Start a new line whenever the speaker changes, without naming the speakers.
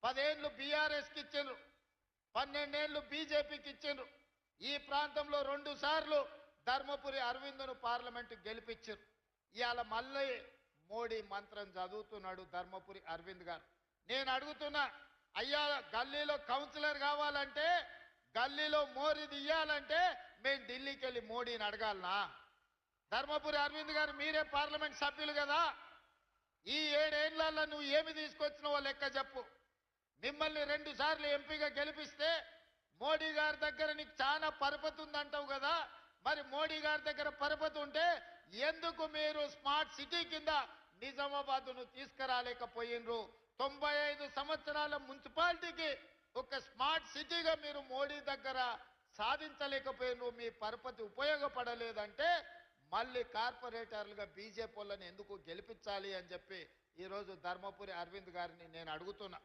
10 ఏళ్ళు బీఆర్ఎస్కి ఇచ్చిండ్రు, 12 ఏళ్ళు బీజేపీకి ఇచ్చిండ్రు. ఈ ప్రాంతంలో 2 సార్లు ధర్మపురి అరవింద్ను పార్లమెంటు గెలిపించారు. ఇవాళ మళ్ళీ మోడీ మంత్రం చదువుతున్నాడు ధర్మపురి అరవింద్ గారు. నేను అడుగుతున్నా, అయ్యా గల్లీలో కౌన్సిలర్ కావాలంటే, గల్లీలో మోరీ తీయాలంటే మేము ఢిల్లీకి వెళ్ళి మోడీని అడగాలనా? ధర్మపురి అరవింద్ గారు మీరే పార్లమెంట్ సభ్యులు కదా, ఈ 7 ఏళ్లలో నువ్వు ఏమి తీసుకొచ్చినావో లెక్క చెప్పు. మిమ్మల్ని 2 సార్లు ఎంపీగా గెలిపిస్తే మోడీ గారి దగ్గర నీకు చాలా పరపతి ఉందంటావు కదా, మరి మోడీ గారి దగ్గర పరపతి ఉంటే ఎందుకు మీరు స్మార్ట్ సిటీ కింద నిజామాబాద్ను తీసుకురాలేకపోయినరు? 95 సంవత్సరాల మున్సిపాలిటీకి ఒక స్మార్ట్ సిటీగా మీరు మోడీ దగ్గర సాధించలేకపోయినరు. మీ పరపతి ఉపయోగపడలేదంటే మళ్ళీ కార్పొరేటర్లుగా బీజేపీ వాళ్ళని ఎందుకు గెలిపించాలి అని చెప్పి ఈరోజు ధర్మపురి అరవింద్ గారిని నేను అడుగుతున్నా.